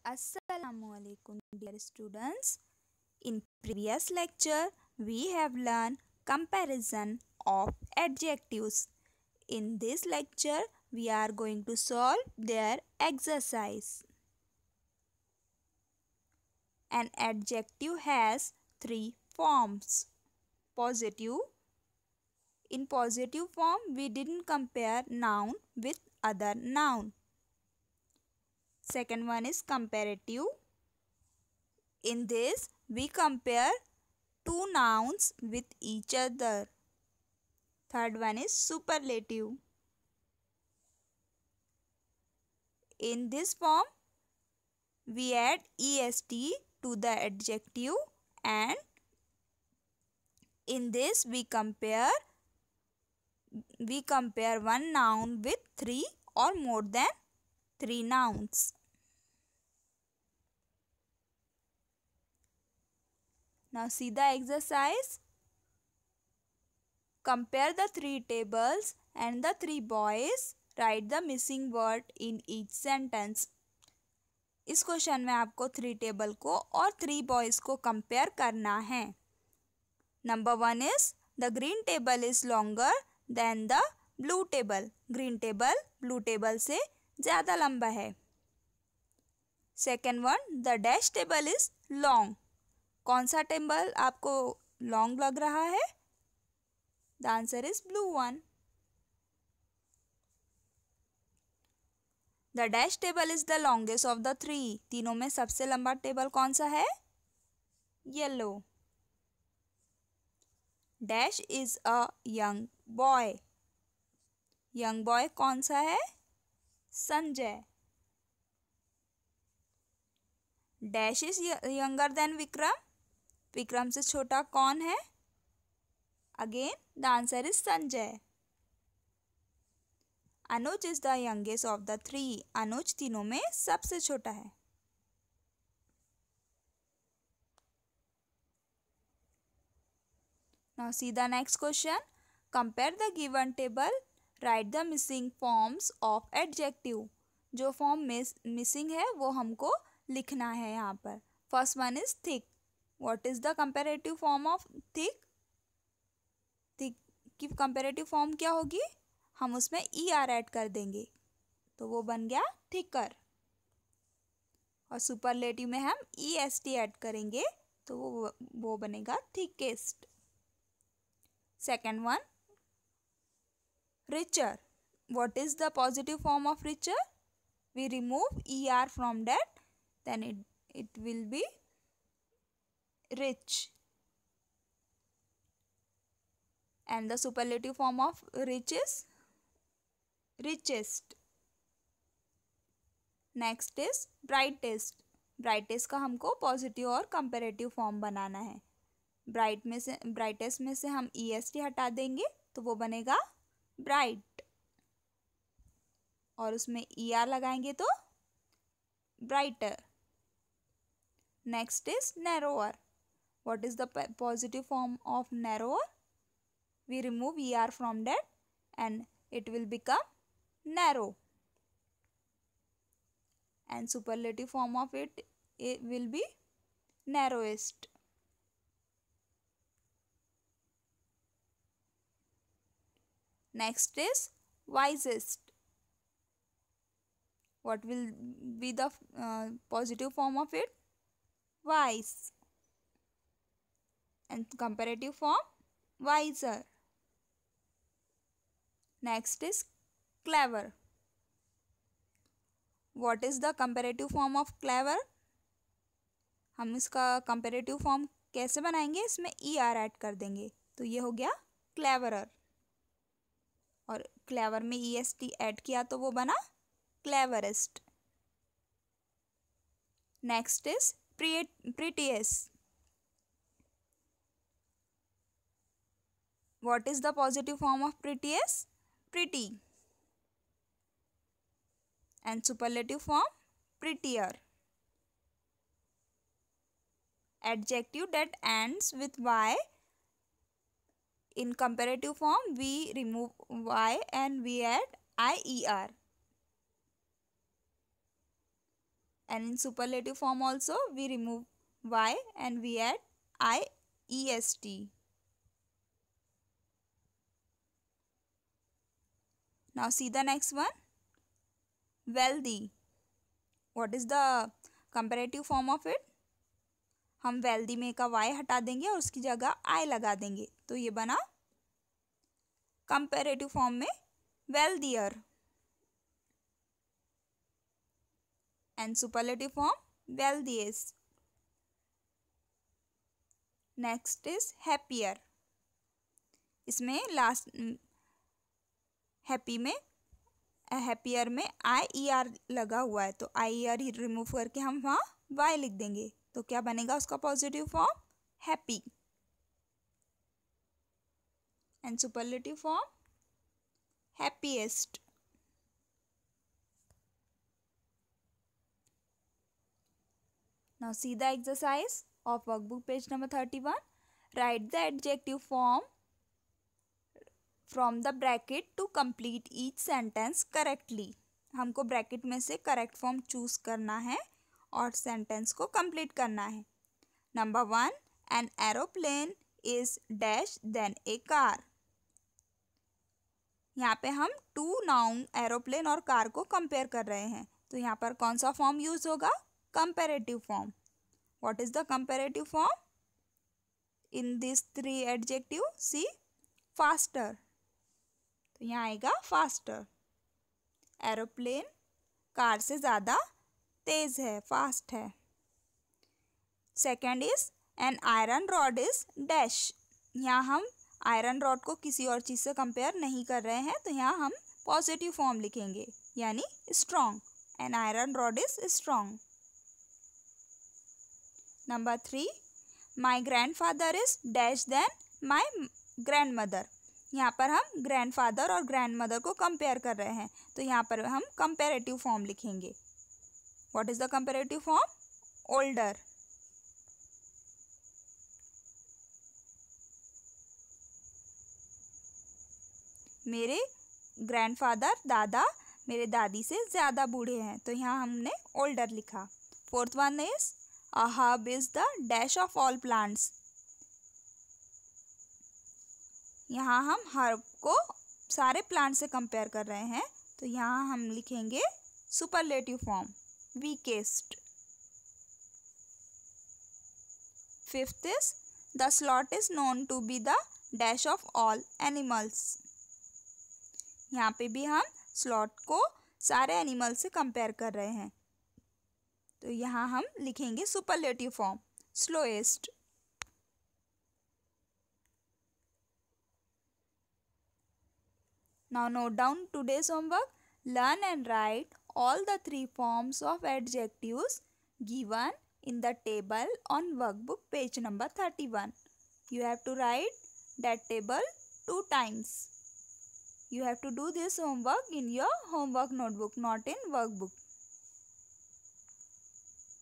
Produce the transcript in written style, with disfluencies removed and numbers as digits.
Assalamualaikum dear students. In previous lecture we have learned comparison of adjectives. In this lecture we are going to solve their exercise. An adjective has three forms. Positive. In positive form we didn't compare noun with other noun. Second one is comparative. In this, we compare two nouns with each other. Third one is superlative. In this form, we add est to the adjective, and in this we compare one noun with three or more than three nouns. Now see the exercise. Compare the three tables and the three boys. Write the missing word in each sentence. इस question में आपको three table को और three boys को compare करना है. Number 1 is the green table is longer than the blue table. Green table blue table से ज़्यादा लंबा है. Second one, the dash table is long. कौन सा टेबल आपको लॉन्ग लग रहा है? The answer is blue one. The dash table is the longest of the three. तीनों में सबसे लंबा टेबल कौन सा है? Yellow. Dash is a young boy. Young boy कौन सा है? Sanjay. Dash is younger than Vikram. Vikram से छोटा कौन है? Again the answer is Sanjay. Anuj is the youngest of the three. Anuj तीनों में सबसे छोटा है. Now see the next question. Compare the given table. Write the missing forms of adjective. जो फॉर्म मिसिंग है वो हमको लिखना है यहाँ पर. First one is thick. What is the comparative form of thick? Thick की कंपेरेटिव फॉर्म क्या होगी? हम उसमें ER ऐड कर देंगे तो वो बन गया थिकर. और सुपरलेटिव में हम EST ऐड करेंगे तो वो बनेगा thickest. Second one, richer. What is the positive form of richer? We remove ER from that, then it will be rich. And the superlative form of rich is richest. Next is brightest. brightest का हमको positive और comparative form बनाना है. Brightest में से हम EST हटा देंगे तो वो बनेगा ब्राइट. और उसमें ER लगाएंगे तो brighter. Next is narrower. What is the positive form of narrower? We remove ER from that and it will become narrow. And superlative form of it will be narrowest. Next is wisest. What will be the positive form of it? Wise. And comparative form? Wiser. Next is clever. What is the comparative form of clever? हम इसका comparative form कैसे बनाएंगे? इसमें ER add कर देंगे तो ये हो गया cleverer. और क्लेवर में EST ऐड किया तो वो बना cleverest. Next is prettiest. What is the positive form of prettiest? Pretty. And superlative form prettier. Adjective that ends with Y. In comparative form, we remove Y and we add IER. And in superlative form also we remove y and we add iest. Now see the next one, wealthy. What is the comparative form of it? हम wealthy में का y हटा देंगे और उसकी जगह I लगा देंगे, तो ये बना comparative form में wealthier. And superlative form wealthiest. Next is happier. इसमें लास्ट हैप्पी में हैप्पियर में IER लगा हुआ है, तो IER ही रिमूव करके हम वहाँ y लिख देंगे, तो क्या बनेगा उसका positive form? Happy. And superlative form happiest. Now see the exercise of workbook page number 31. Write the adjective form from the bracket to complete each sentence correctly. हमको ब्रैकेट में से करेक्ट फॉर्म चूज करना है और sentence को complete करना है. Number 1, an aeroplane is dash than a car. यहाँ पे हम टू नाउन एरोप्लेन और कार को कंपेयर कर रहे हैं, तो यहाँ पर कौन सा फॉर्म यूज होगा? Comparative form. What is the comparative form in this 3 adjective? C, faster. तो यहाँ आएगा फास्टर. एरोप्लेन कार से ज़्यादा तेज है, फास्ट है. Second is an iron rod is dash. यहाँ हम आयरन रॉड को किसी और चीज़ से कंपेयर नहीं कर रहे हैं, तो यहाँ हम पॉजिटिव फॉर्म लिखेंगे, यानी strong. An iron rod is strong. Number 3, my grandfather is dash than my grandmother. यहाँ पर हम ग्रैंडफादर और ग्रैंडमदर को कंपेयर कर रहे हैं, तो यहाँ पर हम कंपेरेटिव फॉर्म लिखेंगे. What is the comparative form? Older. मेरे ग्रैंडफादर दादा मेरे दादी से ज़्यादा बूढ़े हैं, तो यहाँ हमने ओल्डर लिखा. Fourth one is a herb is the dash of all plants. यहाँ हम हर्ब को सारे प्लांट से कंपेयर कर रहे हैं, तो यहाँ हम लिखेंगे superlative form, weakest. Fifth is the sloth is known to be the dash of all animals. यहाँ पे भी हम स्लॉट को सारे एनिमल से कंपेयर कर रहे हैं, तो यहाँ हम लिखेंगे superlative form, slowest. Now note down today's homework. Learn and write all the 3 forms of adjectives given in the table on workbook page number 31. You have to write that table 2 times. You have to do this homework in your homework notebook, not in workbook.